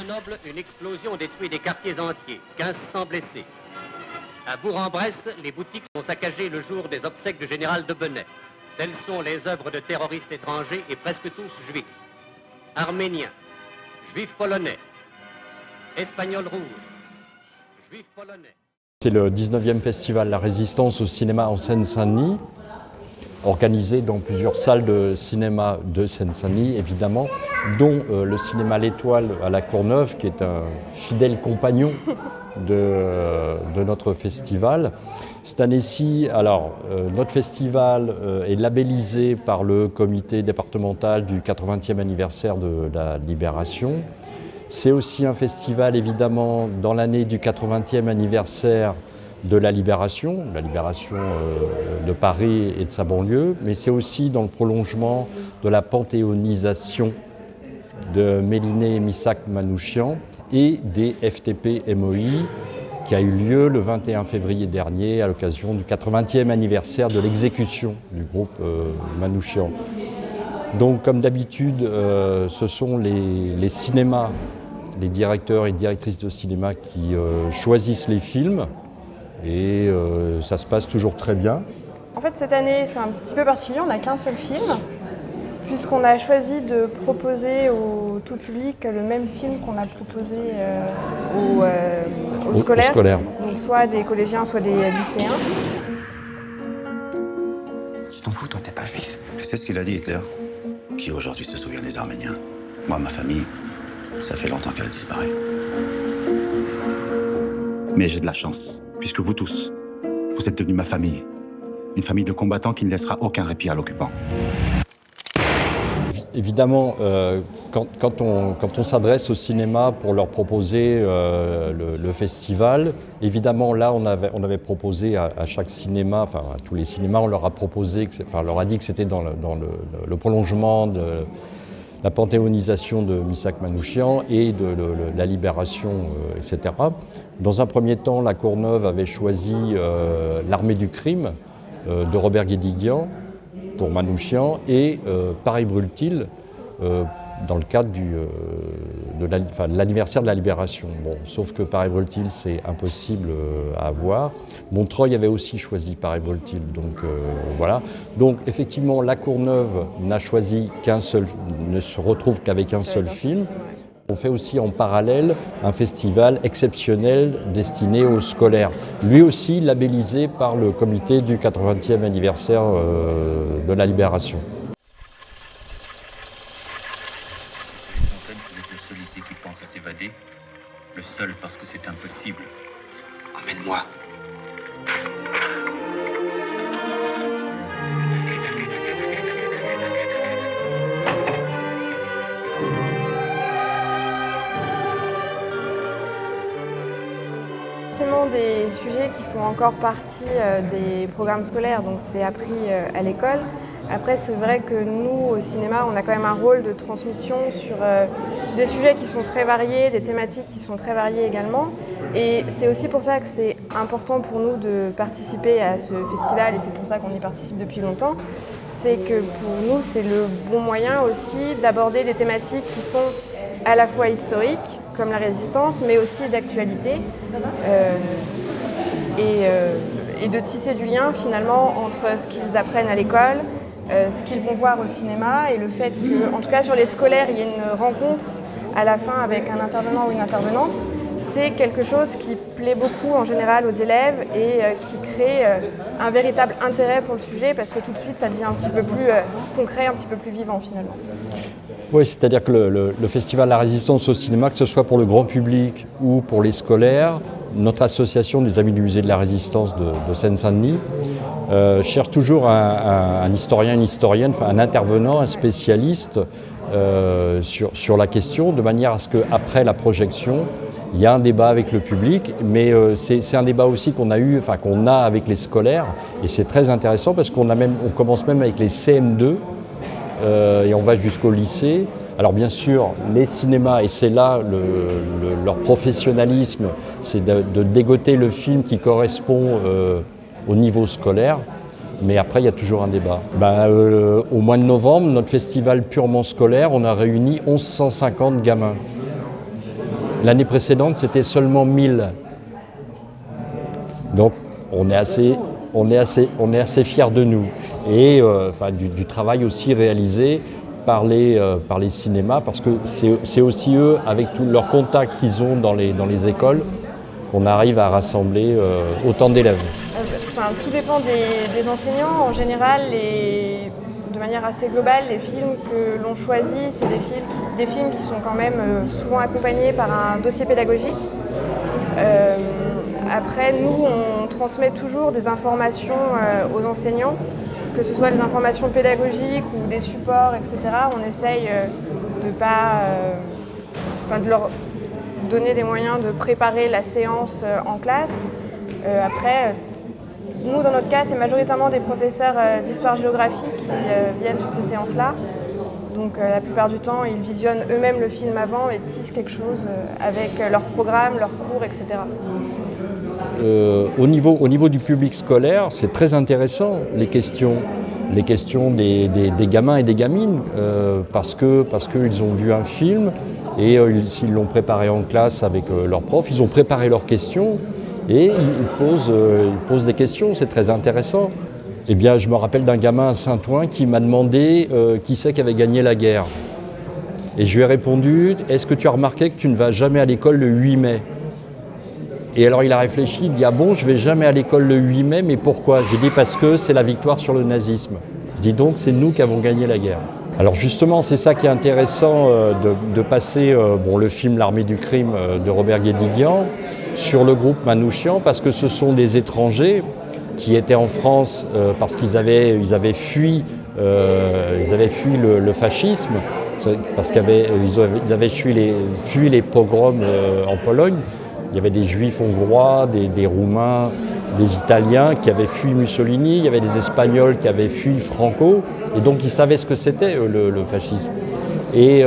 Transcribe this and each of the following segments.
Grenoble, une explosion détruit des quartiers entiers, 1500 blessés. À Bourg-en-Bresse, les boutiques sont saccagées le jour des obsèques du général de Benay. Telles sont les œuvres de terroristes étrangers et presque tous juifs. Arméniens, juifs polonais, espagnols rouges, juifs polonais. C'est le 19e festival La Résistance au cinéma en Seine-Saint-Denis, organisé dans plusieurs salles de cinéma de Seine-Saint-Denis, évidemment, dont le cinéma L'Étoile à La Courneuve, qui est un fidèle compagnon de notre festival. Cette année-ci, notre festival est labellisé par le comité départemental du 80e anniversaire de la Libération. C'est aussi un festival, évidemment, dans l'année du 80e anniversaire de la Libération de Paris et de sa banlieue, mais c'est aussi dans le prolongement de la panthéonisation de Méliné Missak Manouchian et des FTP-MOI qui a eu lieu le 21 février dernier à l'occasion du 80e anniversaire de l'exécution du groupe Manouchian. Donc comme d'habitude, ce sont les cinémas, les directeurs et directrices de cinéma qui choisissent les films et ça se passe toujours très bien. En fait, cette année, c'est un petit peu particulier, on n'a qu'un seul film, puisqu'on a choisi de proposer au tout public le même film qu'on a proposé aux scolaires, donc soit des collégiens, soit des lycéens. Tu t'en fous, toi, t'es pas juif. Tu sais ce qu'il a dit, Hitler? Qui aujourd'hui se souvient des Arméniens? Moi, ma famille, ça fait longtemps qu'elle a disparu. Mais j'ai de la chance, puisque vous tous, vous êtes devenus ma famille. Une famille de combattants qui ne laissera aucun répit à l'occupant. Évidemment, quand on s'adresse au cinéma pour leur proposer le festival, évidemment là on avait proposé à chaque cinéma, enfin à tous les cinémas, on leur a proposé, on leur a dit que c'était dans le prolongement de la panthéonisation de Missak Manouchian et de la libération, etc. Dans un premier temps, La Courneuve avait choisi L'Armée du crime de Robert Guédiguian pour Manouchian et Paris brûle-t-il dans le cadre de l'anniversaire de la Libération. Bon, sauf que Paris brûle-t-il, c'est impossible à avoir. Montreuil avait aussi choisi Paris brûle-t-il, donc voilà. Donc effectivement, La Courneuve ne se retrouve qu'avec un seul film. On fait aussi en parallèle un festival exceptionnel destiné aux scolaires, lui aussi labellisé par le comité du 80e anniversaire de la Libération. Une fontaine que le seul ici qui pense à s'évader, le seul parce que c'est impossible. Emmène-moi. Des sujets qui font encore partie des programmes scolaires, donc c'est appris à l'école. Après, c'est vrai que nous, au cinéma, on a quand même un rôle de transmission sur des sujets qui sont très variés, des thématiques qui sont très variées également. Et c'est aussi pour ça que c'est important pour nous de participer à ce festival, et c'est pour ça qu'on y participe depuis longtemps. C'est que pour nous, c'est le bon moyen aussi d'aborder des thématiques qui sont à la fois historiques, comme la résistance, mais aussi d'actualité, et de tisser du lien finalement entre ce qu'ils apprennent à l'école, ce qu'ils vont voir au cinéma, et le fait que, en tout cas sur les scolaires, il y ait une rencontre à la fin avec un intervenant ou une intervenante. C'est quelque chose qui plaît beaucoup en général aux élèves et qui crée un véritable intérêt pour le sujet, parce que tout de suite ça devient un petit peu plus concret, un petit peu plus vivant finalement. Oui, c'est-à-dire que le festival La Résistance au cinéma, que ce soit pour le grand public ou pour les scolaires, notre association des Amis du Musée de la Résistance de Seine-Saint-Denis cherche toujours un historien, une historienne, enfin un intervenant, un spécialiste sur la question, de manière à ce qu'après la projection, il y a un débat avec le public, mais c'est un débat aussi qu'on a avec les scolaires, et c'est très intéressant parce on commence même avec les CM2 et on va jusqu'au lycée. Alors bien sûr, les cinémas, et c'est là leur professionnalisme, c'est de dégoter le film qui correspond au niveau scolaire, mais après il y a toujours un débat. Au mois de novembre, notre festival purement scolaire, on a réuni 1150 gamins. L'année précédente, c'était seulement 1000. Donc, on est assez fiers de nous. Et du travail aussi réalisé par les cinémas, parce que c'est aussi eux, avec tous leurs contacts qu'ils ont dans les écoles, qu'on arrive à rassembler autant d'élèves. Tout dépend des enseignants. En général, de manière assez globale, les films que l'on choisit, c'est des films qui sont quand même souvent accompagnés par un dossier pédagogique. Après, nous, on transmet toujours des informations aux enseignants, que ce soit des informations pédagogiques ou des supports, etc. On essaye de leur donner des moyens de préparer la séance en classe. Après, nous, dans notre cas, c'est majoritairement des professeurs d'histoire-géographie qui viennent sur ces séances-là. Donc la plupart du temps, ils visionnent eux-mêmes le film avant et tissent quelque chose avec leur programme, leurs cours, etc. Au niveau du public scolaire, c'est très intéressant les questions des gamins et des gamines, parce qu'ils ont vu un film et ils l'ont préparé en classe avec leurs profs, ils ont préparé leurs questions et ils posent des questions, c'est très intéressant. Eh bien, je me rappelle d'un gamin à Saint-Ouen qui m'a demandé qui c'est qui avait gagné la guerre. Et je lui ai répondu, est-ce que tu as remarqué que tu ne vas jamais à l'école le 8 mai ? Et alors il a réfléchi, il dit, ah bon, je ne vais jamais à l'école le 8 mai, mais pourquoi ? J'ai dit, parce que c'est la victoire sur le nazisme. Je dis donc, c'est nous qui avons gagné la guerre. Alors justement, c'est ça qui est intéressant de passer le film L'Armée du crime de Robert Guédiguian sur le groupe Manouchian, parce que ce sont des étrangers qui étaient en France parce qu'ils avaient fui le fascisme, parce qu'ils avaient fui les pogroms en Pologne. Il y avait des Juifs hongrois, des Roumains, des Italiens qui avaient fui Mussolini, il y avait des Espagnols qui avaient fui Franco, et donc ils savaient ce que c'était le fascisme. Et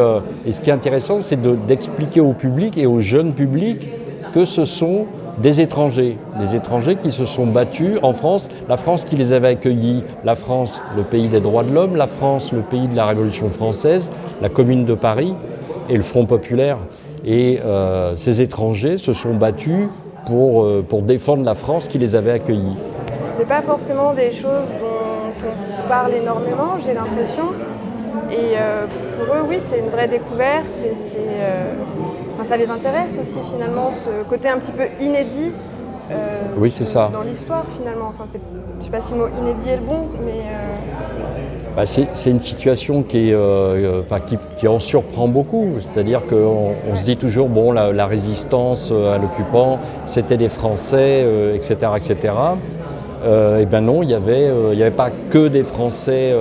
ce qui est intéressant, c'est d'expliquer au public et au jeune public que ce sont des étrangers qui se sont battus en France, la France qui les avait accueillis, la France, le pays des droits de l'homme, la France, le pays de la Révolution française, la Commune de Paris et le Front populaire. Et ces étrangers se sont battus pour défendre la France qui les avait accueillis. C'est pas forcément des choses dont on parle énormément, j'ai l'impression. Et pour eux, oui, c'est une vraie découverte et ça les intéresse aussi finalement, ce côté un petit peu inédit oui, c'est ça. Dans l'histoire finalement. Je ne sais pas si le mot inédit est le bon, mais... C'est une situation qui en surprend beaucoup. C'est-à-dire qu'on se dit toujours, bon, la résistance à l'occupant, c'était des Français, etc., etc. Eh bien non, il y avait pas que des Français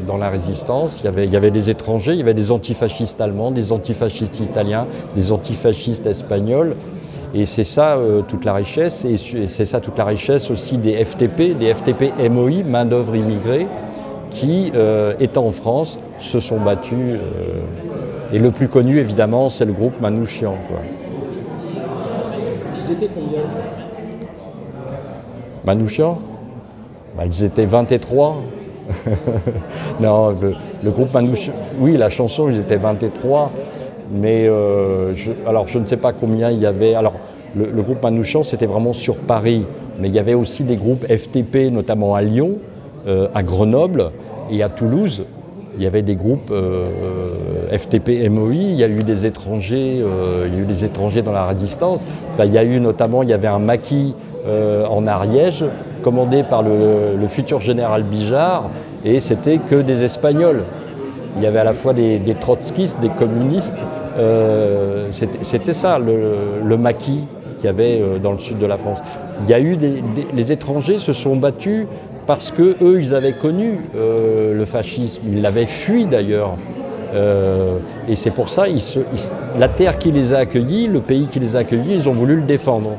dans la résistance, il y avait des étrangers, il y avait des antifascistes allemands, des antifascistes italiens, des antifascistes espagnols. Et c'est ça toute la richesse, et c'est ça toute la richesse aussi des FTP MOI, main-d'œuvre immigrée, qui, étant en France, se sont battus. Et le plus connu, évidemment, c'est le groupe Manouchian, quoi. Ils étaient combien ? Manouchian ? Ils étaient 23. Non, le groupe Manouchian, oui, la chanson, ils étaient 23. Mais je ne sais pas combien il y avait. Alors, le groupe Manouchian, c'était vraiment sur Paris. Mais il y avait aussi des groupes FTP, notamment à Lyon, à Grenoble et à Toulouse. Il y avait des groupes FTP MOI, il y a eu des étrangers, dans la résistance. Il y avait un maquis en Ariège, commandé par le futur général Bijard, et c'était que des Espagnols. Il y avait à la fois des trotskistes, des communistes. C'était ça, le maquis qu'il y avait dans le sud de la France. Il y a eu les étrangers se sont battus parce qu'eux, ils avaient connu le fascisme. Ils l'avaient fui d'ailleurs. Et c'est pour ça, la terre qui les a accueillis, le pays qui les a accueillis, ils ont voulu le défendre.